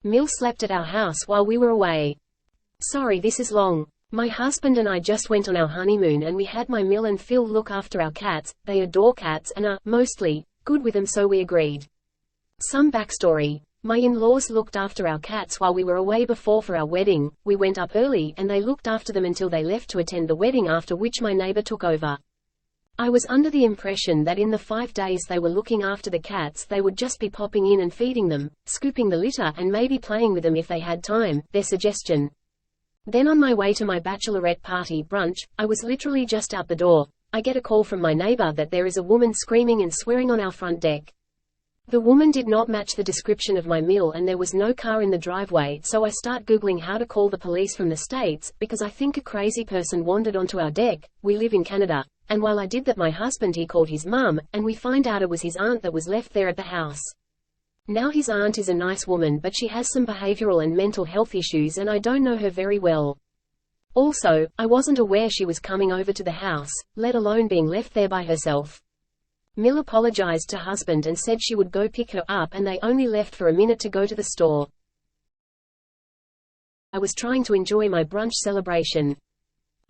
Mil slept at our house while we were away. Sorry this is long. My husband and I just went on our honeymoon and we had my Mil and Phil look after our cats. They adore cats and are, mostly, good with them, so we agreed. Some backstory. My in-laws looked after our cats while we were away before for our wedding. We went up early and they looked after them until they left to attend the wedding, after which my neighbor took over. I was under the impression that in the 5 days they were looking after the cats they would just be popping in and feeding them, scooping the litter and maybe playing with them if they had time, their suggestion. Then on my way to my bachelorette party brunch, I was literally just out the door. I get a call from my neighbor that there is a woman screaming and swearing on our front deck. The woman did not match the description of my Mil and there was no car in the driveway, so I start googling how to call the police from the States, because I think a crazy person wandered onto our deck. We live in Canada. And while I did that, my husband he called his mum, and we find out it was his aunt that was left there at the house. Now his aunt is a nice woman but she has some behavioral and mental health issues and I don't know her very well. Also, I wasn't aware she was coming over to the house, let alone being left there by herself. Mil apologized to husband and said she would go pick her up and they only left for a minute to go to the store. I was trying to enjoy my brunch celebration.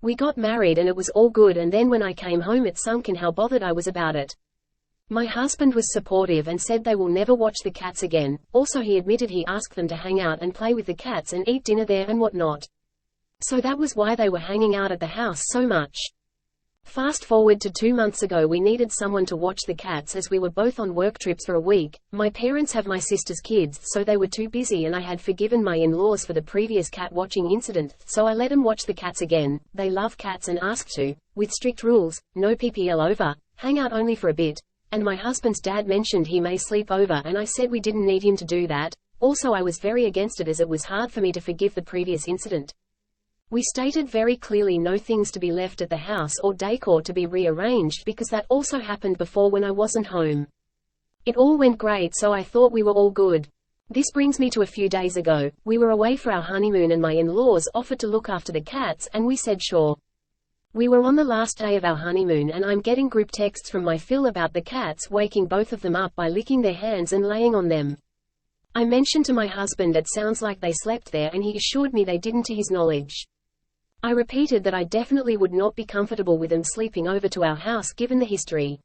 We got married and it was all good, and then when I came home it sunk in how bothered I was about it. My husband was supportive and said they will never watch the cats again. Also he admitted he asked them to hang out and play with the cats and eat dinner there and whatnot. So that was why they were hanging out at the house so much. Fast forward to 2 months ago, we needed someone to watch the cats as we were both on work trips for a week. My parents have my sister's kids, so they were too busy and I had forgiven my in-laws for the previous cat watching incident, so I let them watch the cats again. They love cats and asked to, with strict rules, no PPL over, hang out only for a bit, and my husband's dad mentioned he may sleep over and I said we didn't need him to do that. Also I was very against it as it was hard for me to forgive the previous incident. We stated very clearly no things to be left at the house or decor to be rearranged, because that also happened before when I wasn't home. It all went great, so I thought we were all good. This brings me to a few days ago. We were away for our honeymoon and my in-laws offered to look after the cats and we said sure. We were on the last day of our honeymoon and I'm getting group texts from my Phil about the cats waking both of them up by licking their hands and laying on them. I mentioned to my husband it sounds like they slept there and he assured me they didn't to his knowledge. I repeated that I definitely would not be comfortable with them sleeping over to our house given the history.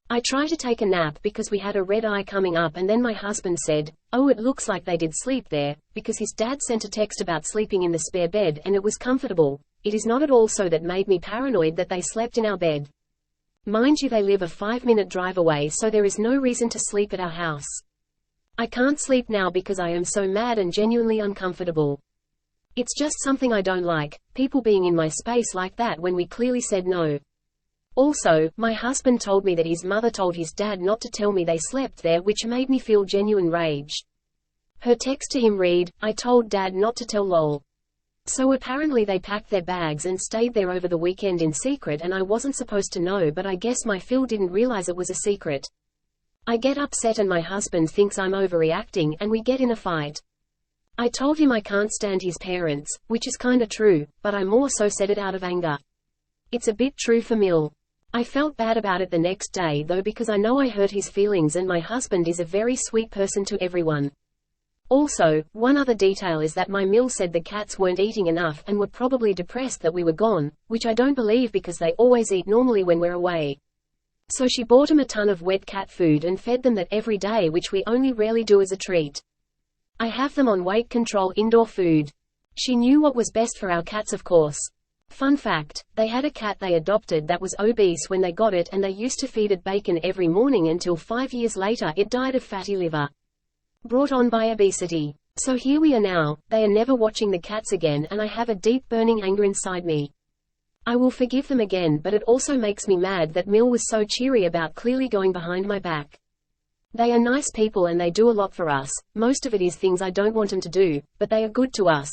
I tried to take a nap because we had a red eye coming up, and then my husband said, "Oh, it looks like they did sleep there," because his dad sent a text about sleeping in the spare bed and it was comfortable. It is not at all so. That made me paranoid that they slept in our bed. Mind you, they live a 5-minute drive away, so there is no reason to sleep at our house. I can't sleep now because I am so mad and genuinely uncomfortable. It's just something I don't like, people being in my space like that when we clearly said no. Also, my husband told me that his mother told his dad not to tell me they slept there, which made me feel genuine rage. Her text to him read, "I told dad not to tell lol." So apparently they packed their bags and stayed there over the weekend in secret, and I wasn't supposed to know, but I guess my Phil didn't realize it was a secret. I get upset and my husband thinks I'm overreacting and we get in a fight. I told him I can't stand his parents, which is kinda true, but I more so said it out of anger. It's a bit true for Mil. I felt bad about it the next day though, because I know I hurt his feelings and my husband is a very sweet person to everyone. Also, one other detail is that my Mil said the cats weren't eating enough and were probably depressed that we were gone, which I don't believe because they always eat normally when we're away. So she bought him a ton of wet cat food and fed them that every day, which we only rarely do as a treat. I have them on weight control indoor food. She knew what was best for our cats, of course. Fun fact, they had a cat they adopted that was obese when they got it, and they used to feed it bacon every morning until 5 years later it died of fatty liver. Brought on by obesity. So here we are now. They are never watching the cats again and I have a deep burning anger inside me. I will forgive them again, but it also makes me mad that Mil was so cheery about clearly going behind my back. They are nice people and they do a lot for us. Most of it is things I don't want them to do, but they are good to us.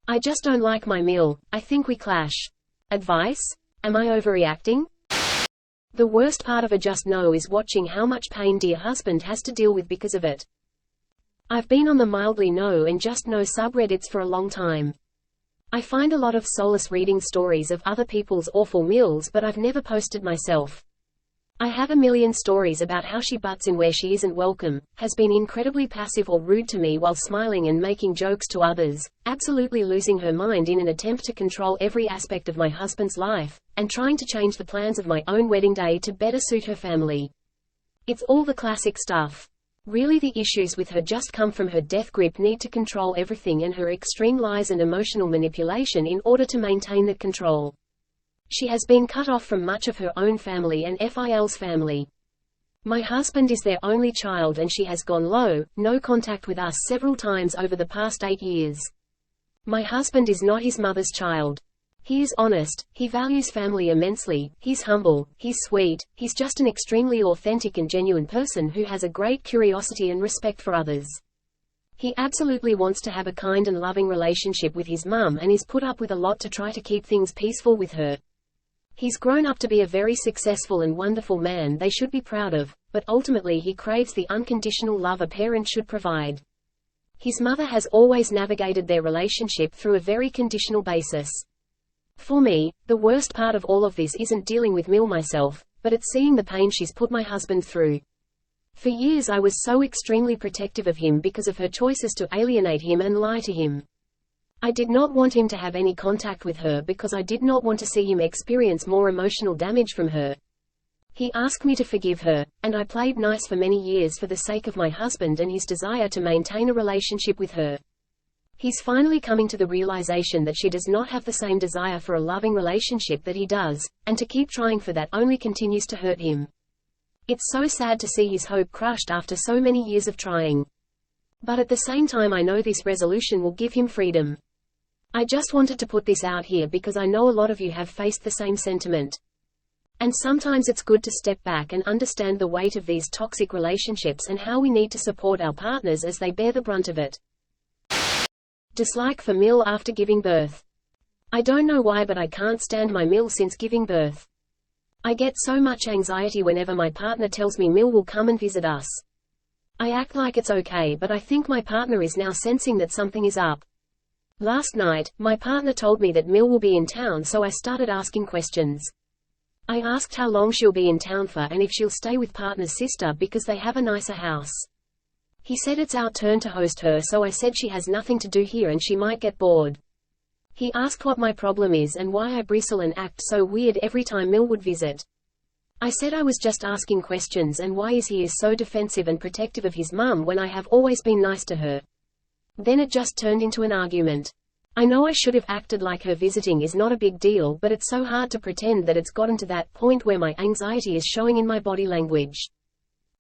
I just don't like my Mil. I think we clash. Advice? Am I overreacting? The worst part of a Just No is watching how much pain dear husband has to deal with because of it. I've been on the Mildly No and Just No subreddits for a long time. I find a lot of solace reading stories of other people's awful Mils, but I've never posted myself. I have a million stories about how she butts in where she isn't welcome, has been incredibly passive or rude to me while smiling and making jokes to others, absolutely losing her mind in an attempt to control every aspect of my husband's life, and trying to change the plans of my own wedding day to better suit her family. It's all the classic stuff. Really, the issues with her just come from her death grip need to control everything and her extreme lies and emotional manipulation in order to maintain that control. She has been cut off from much of her own family and FIL's family. My husband is their only child and she has gone low, no contact with us several times over the past 8 years. My husband is not his mother's child. He is honest, he values family immensely, he's humble, he's sweet, he's just an extremely authentic and genuine person who has a great curiosity and respect for others. He absolutely wants to have a kind and loving relationship with his mum and is put up with a lot to try to keep things peaceful with her. He's grown up to be a very successful and wonderful man they should be proud of, but ultimately he craves the unconditional love a parent should provide. His mother has always navigated their relationship through a very conditional basis. For me, the worst part of all of this isn't dealing with Mil myself, but it's seeing the pain she's put my husband through. For years I was so extremely protective of him because of her choices to alienate him and lie to him. I did not want him to have any contact with her because I did not want to see him experience more emotional damage from her. He asked me to forgive her, and I played nice for many years for the sake of my husband and his desire to maintain a relationship with her. He's finally coming to the realization that she does not have the same desire for a loving relationship that he does, and to keep trying for that only continues to hurt him. It's so sad to see his hope crushed after so many years of trying. But at the same time I know this resolution will give him freedom. I just wanted to put this out here because I know a lot of you have faced the same sentiment. And sometimes it's good to step back and understand the weight of these toxic relationships and how we need to support our partners as they bear the brunt of it. Dislike for Mil after giving birth. I don't know why, but I can't stand my Mil since giving birth. I get so much anxiety whenever my partner tells me Mil will come and visit us. I act like it's okay, but I think my partner is now sensing that something is up. Last night, my partner told me that Mil will be in town, so I started asking questions. I asked how long she'll be in town for and if she'll stay with partner's sister because they have a nicer house. He said it's our turn to host her, so I said she has nothing to do here and she might get bored. He asked what my problem is and why I bristle and act so weird every time Mil would visit. I said I was just asking questions and why he is so defensive and protective of his mum when I have always been nice to her. Then it just turned into an argument. I know I should have acted like her visiting is not a big deal, but it's so hard to pretend that it's gotten to that point where my anxiety is showing in my body language.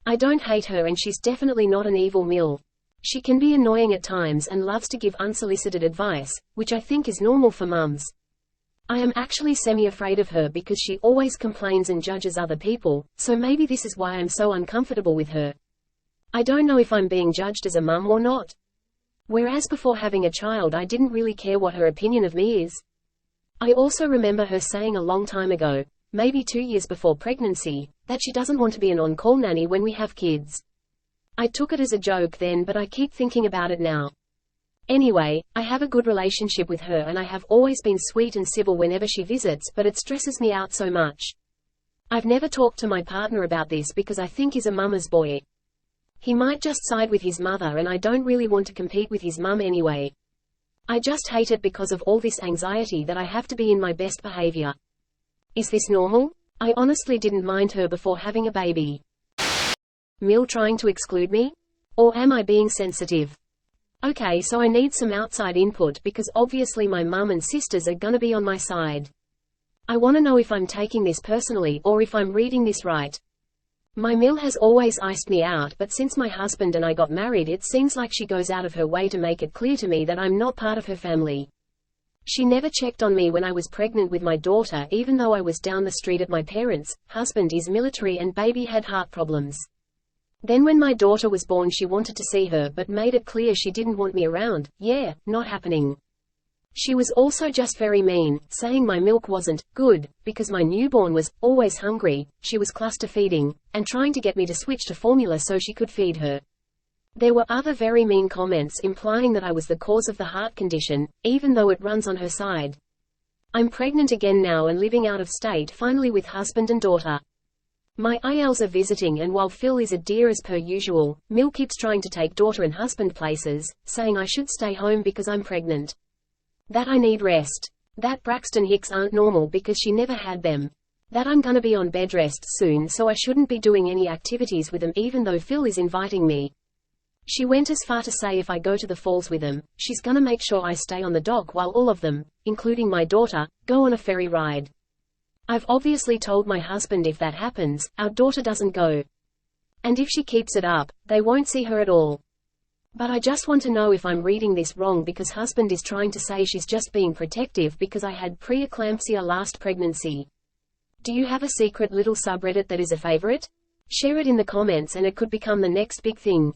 I don't hate her and she's definitely not an evil Mil. She can be annoying at times and loves to give unsolicited advice, which I think is normal for mums. I am actually semi-afraid of her because she always complains and judges other people, so maybe this is why I'm so uncomfortable with her. I don't know if I'm being judged as a mum or not. Whereas before having a child I didn't really care what her opinion of me is. I also remember her saying a long time ago, maybe 2 years before pregnancy, that she doesn't want to be an on-call nanny when we have kids. I took it as a joke then, but I keep thinking about it now. Anyway, I have a good relationship with her and I have always been sweet and civil whenever she visits, but it stresses me out so much. I've never talked to my partner about this because I think he's a mama's boy. He might just side with his mother and I don't really want to compete with his mum anyway. I just hate it because of all this anxiety that I have to be in my best behavior. Is this normal? I honestly didn't mind her before having a baby. Mil trying to exclude me? Or am I being sensitive? Okay, so I need some outside input because obviously my mum and sisters are gonna be on my side. I wanna know if I'm taking this personally or if I'm reading this right. My Mil has always iced me out, but since my husband and I got married it seems like she goes out of her way to make it clear to me that I'm not part of her family. She never checked on me when I was pregnant with my daughter, even though I was down the street at my parents'. Husband is military and baby had heart problems. Then when my daughter was born she wanted to see her but made it clear she didn't want me around. Yeah, not happening. She was also just very mean, saying my milk wasn't good, because my newborn was always hungry, she was cluster feeding, and trying to get me to switch to formula so she could feed her. There were other very mean comments implying that I was the cause of the heart condition, even though it runs on her side. I'm pregnant again now and living out of state finally with husband and daughter. My ILs are visiting, and while Phil is a dear as per usual, Mil keeps trying to take daughter and husband places, saying I should stay home because I'm pregnant. That I need rest. That Braxton Hicks aren't normal because she never had them. That I'm gonna be on bed rest soon, so I shouldn't be doing any activities with them even though Phil is inviting me. She went as far to say if I go to the falls with them, she's gonna make sure I stay on the dock while all of them, including my daughter, go on a ferry ride. I've obviously told my husband if that happens, our daughter doesn't go. And if she keeps it up, they won't see her at all. But I just want to know if I'm reading this wrong because husband is trying to say she's just being protective because I had preeclampsia last pregnancy. Do you have a secret little subreddit that is a favorite? Share it in the comments and it could become the next big thing.